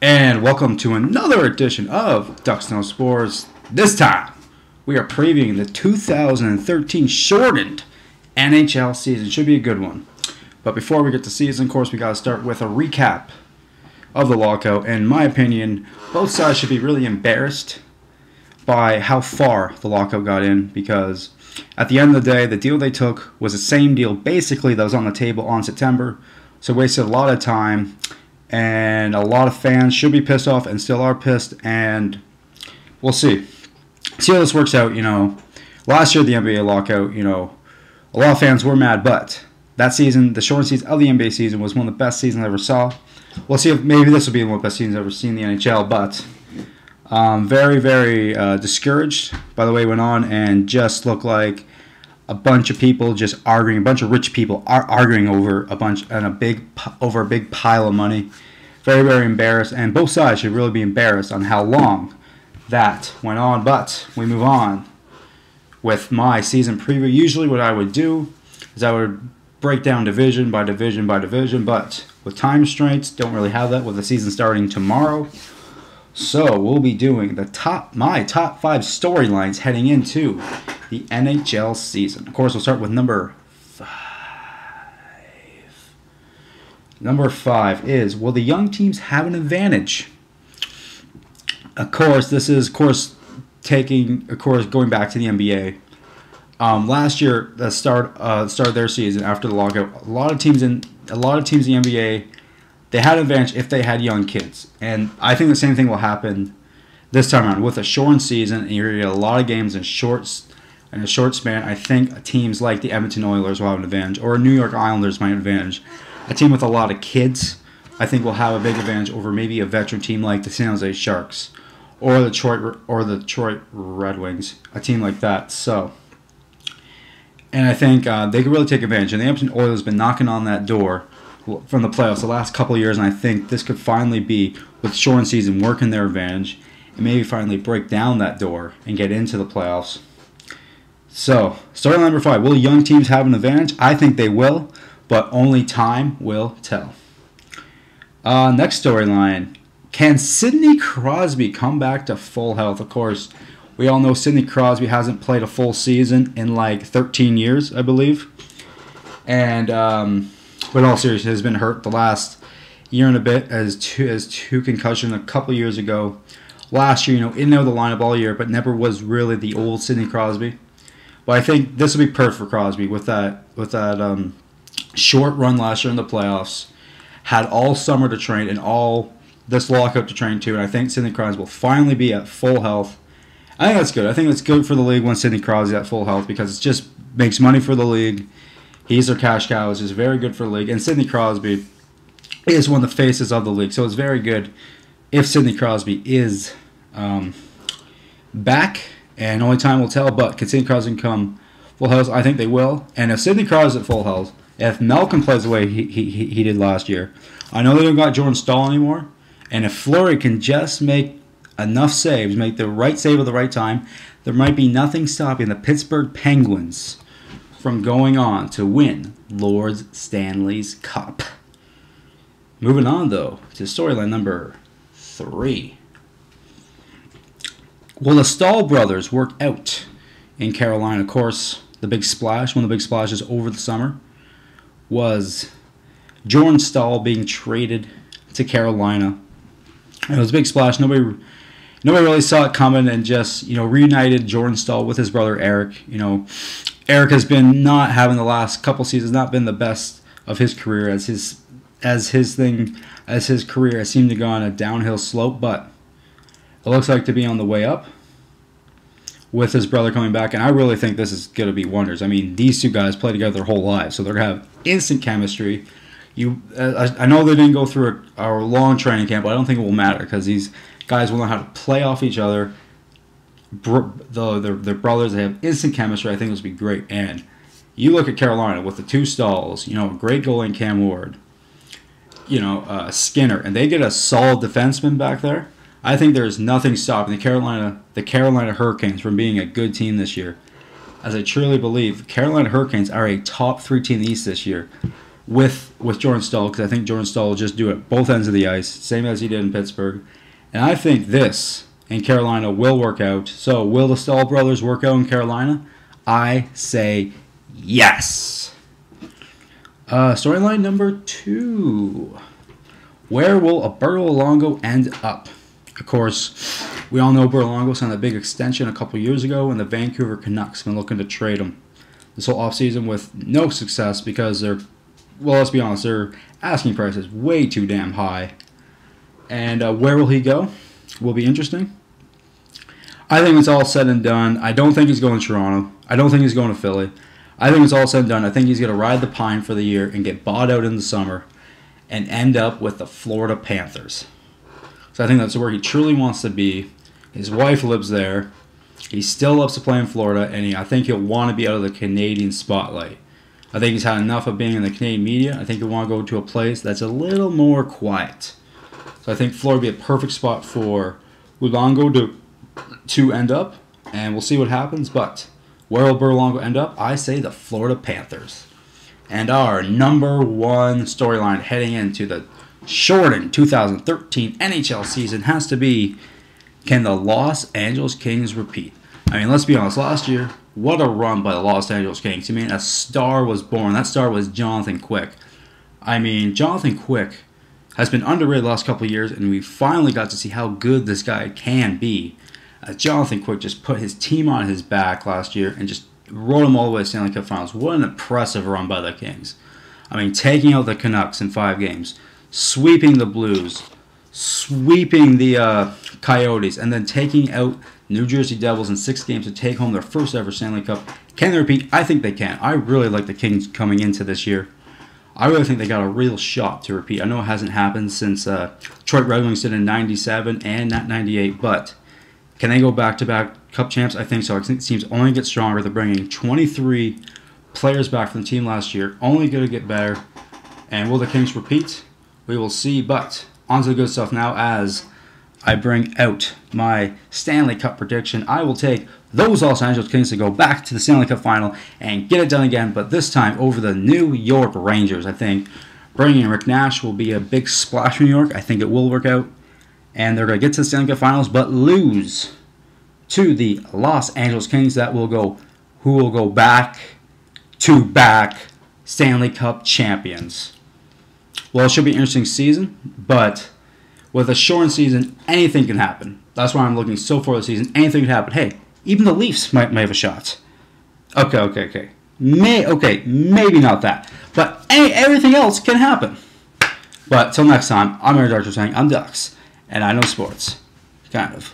And welcome to another edition of Ducks No Sports. This time, we are previewing the 2013 shortened NHL season. Should be a good one. But before we get to season, of course, we got to start with a recap of the lockout. In my opinion, both sides should be really embarrassed by how far the lockout got in, because at the end of the day, the deal they took was the same deal basically that was on the table on September. So wasted a lot of time. And a lot of fans should be pissed off and still are pissed. And we'll see. See how this works out, Last year, the NBA lockout, a lot of fans were mad. But that season, the short season of the NBA season, was one of the best seasons I ever saw. We'll see if maybe this will be one of the best seasons I've ever seen in the NHL. But very, very discouraged by the way it went on. And just looked like a bunch of people just arguing, a bunch of rich people arguing over a big pile of money. Very, very embarrassed, and both sides should really be embarrassed on how long that went on. But we move on with my season preview. Usually what I would do is I would break down division by division by division, but with time restraints, don't really have that with the season starting tomorrow. So we'll be doing my top 5 storylines heading into the NHL season. Of course, we'll start with number 5. Number 5 is, will the young teams have an advantage? Of course, this is going back to the NBA. Last year, the start of their season after the lockout, a lot of teams in the NBA, they had an advantage if they had young kids. And I think the same thing will happen this time around. With a shortened season, and you're going to get a lot of games in a short span, I think teams like the Edmonton Oilers will have an advantage, or New York Islanders might have an advantage. A team with a lot of kids, I think, will have a big advantage over maybe a veteran team like the San Jose Sharks or the Detroit Red Wings, a team like that. So, and I think they could really take advantage. And the Edmonton Oilers have been knocking on that door from the playoffs the last couple of years, and I think this could finally be, with shortened season, working their advantage and maybe finally break down that door and get into the playoffs. So, storyline number 5, will young teams have an advantage? I think they will, but only time will tell. Next storyline, can Sidney Crosby come back to full health? Of course, we all know Sidney Crosby hasn't played a full season in like 13 years, I believe. And, but in all seriousness, has been hurt the last year and a bit as two concussions a couple years ago. Last year, in and out of the lineup all year, but never was really the old Sidney Crosby. But I think this will be perfect for Crosby with that short run last year in the playoffs. Had all summer to train and all this lockout to train too. And I think Sidney Crosby will finally be at full health. I think that's good. I think it's good for the league when Sidney Crosby is at full health, because it just makes money for the league. He's their cash cow. It's just very good for the league. And Sidney Crosby is one of the faces of the league. So it's very good if Sidney Crosby is back. And only time will tell. But can Sidney Crosby come full health? I think they will. And if Sidney Crosby is at full health, if Malcolm plays the way he did last year, I know they don't got Jordan Staal anymore. And if Fleury can just make enough saves, make the right save at the right time, there might be nothing stopping the Pittsburgh Penguins from going on to win Lord Stanley's Cup. Moving on, though, to storyline number 3. Will the Staal brothers work out in Carolina? Of course, the big splash, one of the big splashes over the summer, was Jordan Staal being traded to Carolina. It was a big splash. Nobody really saw it coming, and just reunited Jordan Staal with his brother Eric. Eric has been not having the last couple seasons, not been the best of his career, as his career has seemed to go on a downhill slope, but it looks like to be on the way up with his brother coming back, and I really think this is going to be wonders. I mean, these two guys play together their whole lives, so they're going to have instant chemistry. I know they didn't go through a long training camp, but I don't think it will matter, because these guys will know how to play off each other. They're brothers. They have instant chemistry. I think this will be great. And you look at Carolina with the two Staals, great goalie in Cam Ward, Skinner, and they get a solid defenseman back there. I think there's nothing stopping the Carolina Hurricanes from being a good team this year. As I truly believe, Carolina Hurricanes are a top 3 team in the East this year. with Jordan Staal, because I think Jordan Staal will just do it both ends of the ice, same as he did in Pittsburgh. And I think this in Carolina will work out. So will the Staal brothers work out in Carolina? I say yes. Storyline number 2. Where will Berlongo end up? Of course, we all know Berlongo signed a big extension a couple years ago, and the Vancouver Canucks been looking to trade him this whole offseason with no success because they're, well, let's be honest, their asking price is way too damn high. And where will he go? Will be interesting. I think it's all said and done. I don't think he's going to Toronto. I don't think he's going to Philly. I think it's all said and done. I think he's going to ride the pine for the year and get bought out in the summer and end up with the Florida Panthers. So I think that's where he truly wants to be. His wife lives there. He still loves to play in Florida, and I think he'll want to be out of the Canadian spotlight. I think he's had enough of being in the Canadian media. I think he'll want to go to a place that's a little more quiet. So I think Florida would be a perfect spot for Berlongo to end up, and we'll see what happens. But where will Berlongo end up? I say the Florida Panthers. And our number 1 storyline heading into the shortened 2013 NHL season has to be, can the Los Angeles Kings repeat? I mean, let's be honest, last year, what a run by the Los Angeles Kings. I mean, a star was born. That star was Jonathan Quick. I mean, Jonathan Quick has been underrated the last couple of years, and we finally got to see how good this guy can be. Jonathan Quick just put his team on his back last year and just rode them all the way to Stanley Cup Finals. What an impressive run by the Kings. I mean, taking out the Canucks in 5 games, sweeping the Blues, sweeping the Coyotes, and then taking out New Jersey Devils in 6 games to take home their first ever Stanley Cup. Can they repeat? I think they can. I really like the Kings coming into this year. I really think they got a real shot to repeat. I know it hasn't happened since Detroit Red Wings did in 97 and not 98, but can they go back-to-back Cup champs? I think so. I think the team's only get stronger. They're bringing 23 players back from the team last year. Only going to get better. And will the Kings repeat? We will see. But on to the good stuff now as I bring out my Stanley Cup prediction. I will take those Los Angeles Kings to go back to the Stanley Cup Final and get it done again, but this time over the New York Rangers. I think bringing in Rick Nash will be a big splash for New York. I think it will work out. And they're going to get to the Stanley Cup Finals, but lose to the Los Angeles Kings. That will go, who will go back to back Stanley Cup champions. Well, it should be an interesting season, but with a shortened season, anything can happen. That's why I'm looking so far this season. Anything can happen. Hey, even the Leafs might have a shot. Okay. Maybe not that. But everything else can happen. But till next time, I'm Aaron Darcher saying I'm Ducks, and I know sports. Kind of.